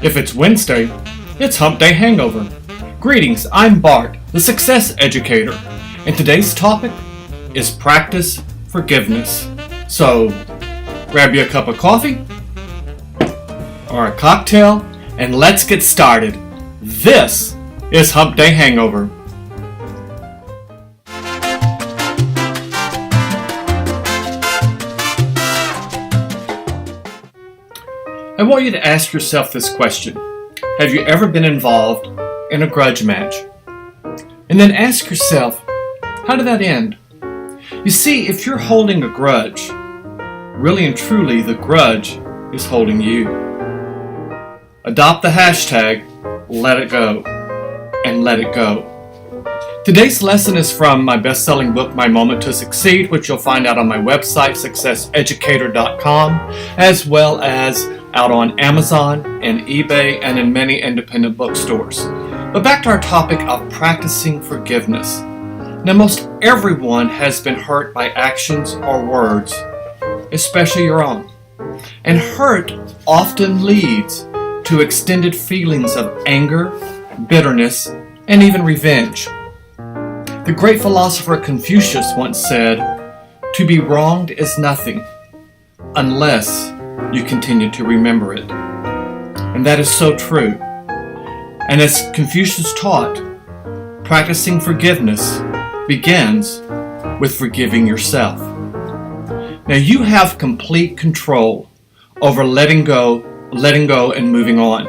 If it's Wednesday, it's Hump Day Hangover. Greetings, I'm Bart, the Success Educator, and today's topic is practice forgiveness. So, grab you a cup of coffee or a cocktail, and let's get started. This is Hump Day Hangover. I want you to ask yourself this question. Have you ever been involved in a grudge match? And then ask yourself, how did that end? You see, if you're holding a grudge, really and truly the grudge is holding you. Adopt the hashtag, let it go, and let it go. Today's lesson is from my best-selling book, My Moment to Succeed, which you'll find out on my website, successeducator.com, as well as out on Amazon and eBay and in many independent bookstores. But back to our topic of practicing forgiveness. Now, most everyone has been hurt by actions or words, especially your own. And hurt often leads to extended feelings of anger, bitterness, and even revenge. The great philosopher Confucius once said, "To be wronged is nothing unless you continue to remember it." And that is so true. And as Confucius taught, practicing forgiveness begins with forgiving yourself. Now you have complete control over letting go and moving on.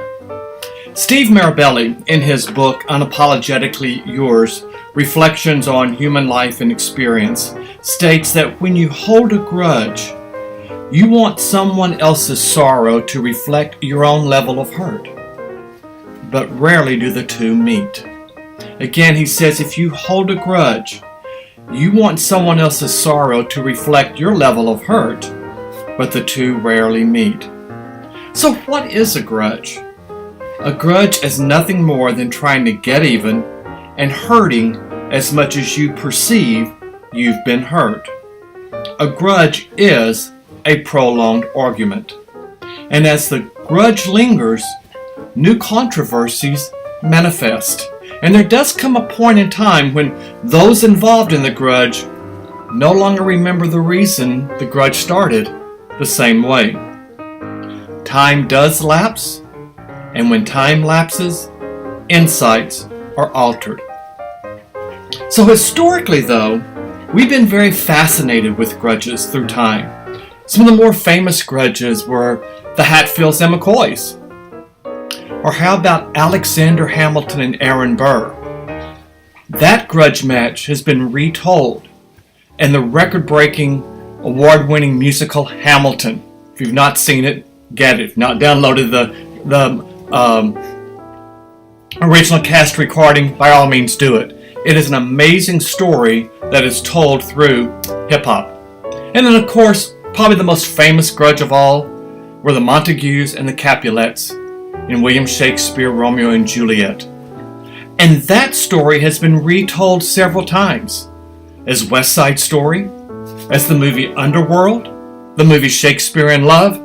Steve Marabelli, in his book Unapologetically Yours, Reflections on Human Life and Experience, states that when you hold a grudge, you want someone else's sorrow to reflect your own level of hurt. But rarely do the two meet. Again, he says if you hold a grudge, you want someone else's sorrow to reflect your level of hurt, but the two rarely meet. So what is a grudge? A grudge is nothing more than trying to get even and hurting as much as you perceive you've been hurt. A grudge is a prolonged argument. And as the grudge lingers, new controversies manifest. And there does come a point in time when those involved in the grudge no longer remember the reason the grudge started the same way. Time does lapse, and when time lapses, insights are altered. So historically, though, we've been very fascinated with grudges through time. Some of the more famous grudges were the Hatfields and McCoys. Or how about Alexander Hamilton and Aaron Burr? That grudge match has been retold in the record-breaking, award-winning musical Hamilton. If you've not seen it, get it. If not downloaded the original cast recording, by all means do it. It is an amazing story that is told through hip-hop. And then, of course, probably the most famous grudge of all were the Montagues and the Capulets in William Shakespeare's Romeo and Juliet. And that story has been retold several times, as West Side Story, as the movie Underworld, the movie Shakespeare in Love,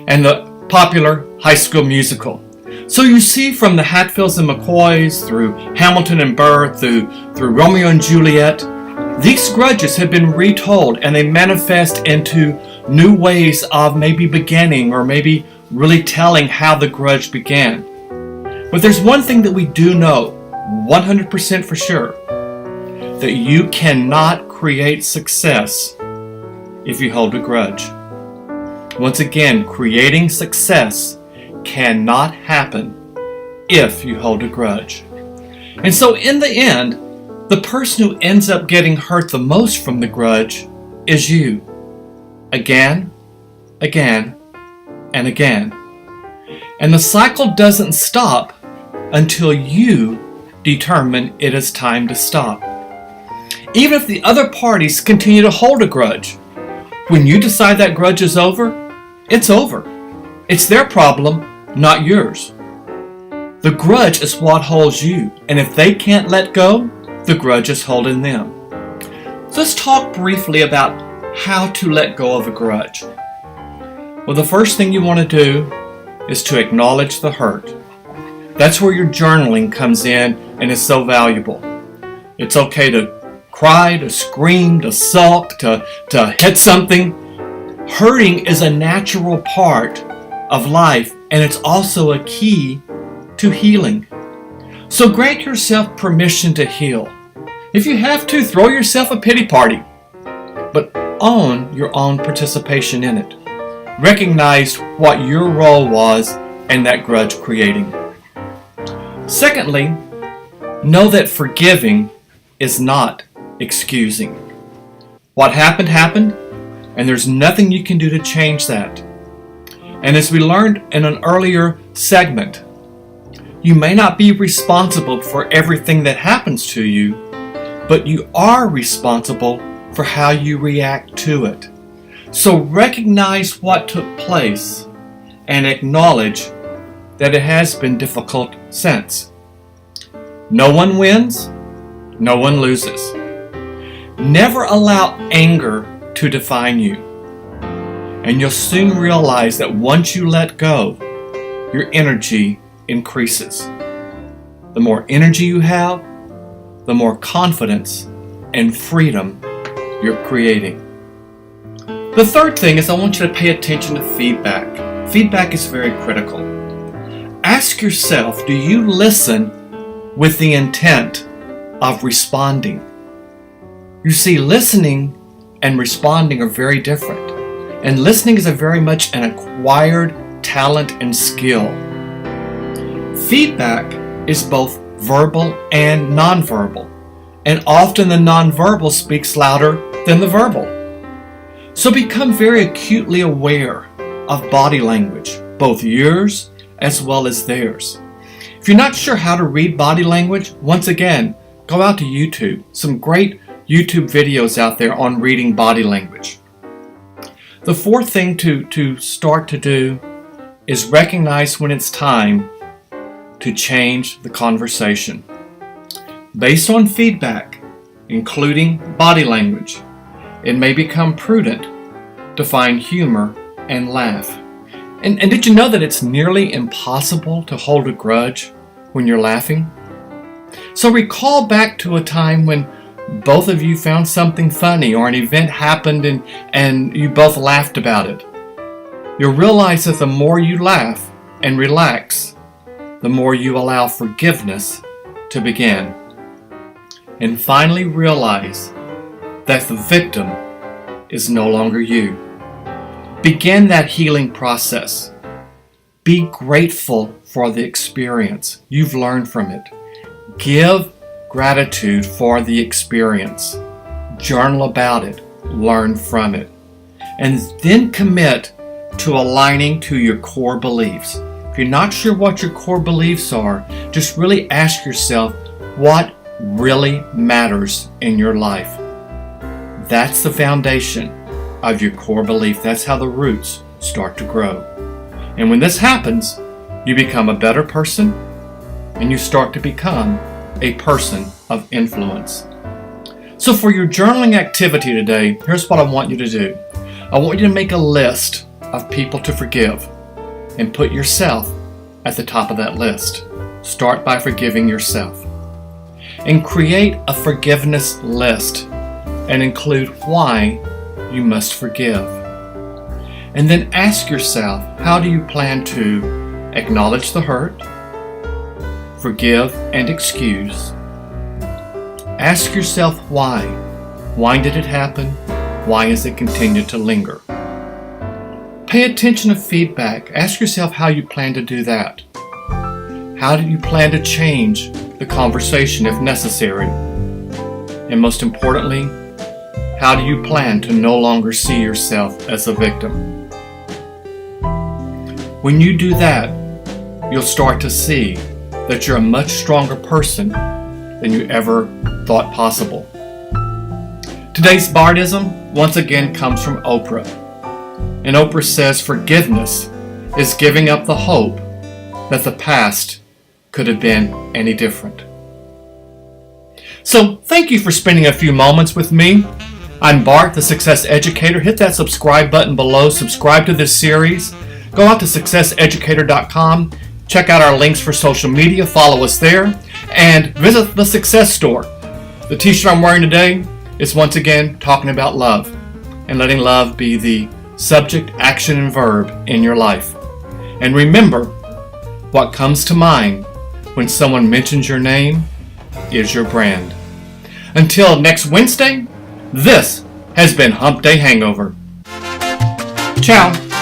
and the popular High School Musical. So you see, from the Hatfields and McCoys, through Hamilton and Burr, through Romeo and Juliet, these grudges have been retold, and they manifest into new ways of maybe beginning or maybe really telling how the grudge began. But there's one thing that we do know 100% for sure, that you cannot create success if you hold a grudge. Once again, creating success cannot happen if you hold a grudge. And so in the end, the person who ends up getting hurt the most from the grudge is you. Again, again, and again. And the cycle doesn't stop until you determine it is time to stop. Even if the other parties continue to hold a grudge, when you decide that grudge is over, it's over. It's their problem, not yours. The grudge is what holds you, and if they can't let go, the grudge is holding them. So let's talk briefly about how to let go of a grudge. Well, the first thing you want to do is to acknowledge the hurt. That's where your journaling comes in and is so valuable. It's okay to cry, to scream, to sulk, to hit something. Hurting is a natural part of life, and it's also a key to healing. So grant yourself permission to heal. If you have to, throw yourself a pity party, but own your own participation in it. Recognize what your role was in that grudge creating. Secondly, know that forgiving is not excusing. What happened, happened, and there's nothing you can do to change that. And as we learned in an earlier segment, you may not be responsible for everything that happens to you, but you are responsible for how you react to it. So recognize what took place and acknowledge that it has been difficult since. No one wins, no one loses. Never allow anger to define you. And you'll soon realize that once you let go, your energy increases. The more energy you have, the more confidence and freedom you're creating. The third thing is I want you to pay attention to feedback. Feedback is very critical. Ask yourself, do you listen with the intent of responding? You see, listening and responding are very different. And listening is a very much an acquired talent and skill. Feedback is both verbal and nonverbal. And often the nonverbal speaks louder than the verbal. So become very acutely aware of body language, both yours as well as theirs. If you're not sure how to read body language, once again, go out to YouTube. Some great YouTube videos out there on reading body language. The fourth thing to start to do is recognize when it's time to change the conversation. Based on feedback, including body language, it may become prudent to find humor and laugh. And did you know that it's nearly impossible to hold a grudge when you're laughing? So recall back to a time when both of you found something funny or an event happened and you both laughed about it. You'll realize that the more you laugh and relax, the more you allow forgiveness to begin. And finally realize that the victim is no longer you. Begin that healing process. Be grateful for the experience. You've learned from it. Give gratitude for the experience. Journal about it. Learn from it. And then commit to aligning to your core beliefs. If you're not sure what your core beliefs are, just really ask yourself what really matters in your life. That's the foundation of your core belief. That's how the roots start to grow. And when this happens, you become a better person and you start to become a person of influence. So for your journaling activity today, here's what I want you to do. I want you to make a list of people to forgive and put yourself at the top of that list. Start by forgiving yourself. And create a forgiveness list and include why you must forgive. And then ask yourself, how do you plan to acknowledge the hurt, forgive and excuse? Ask yourself why. Why did it happen? Why has it continued to linger? Pay attention to feedback. Ask yourself how you plan to do that. How do you plan to change the conversation if necessary? And most importantly, how do you plan to no longer see yourself as a victim? When you do that, you'll start to see that you're a much stronger person than you ever thought possible. Today's Bardism once again comes from Oprah. And Oprah says forgiveness is giving up the hope that the past could have been any different. So thank you for spending a few moments with me. I'm Bart, the Success Educator. Hit that subscribe button below. Subscribe to this series. Go out to successeducator.com, check out our links for social media, follow us there, and visit the Success Store. The t-shirt I'm wearing today is once again talking about love and letting love be the subject, action, and verb in your life. And remember, what comes to mind when someone mentions your name is your brand. Until next Wednesday, this has been Hump Day Hangover. Ciao.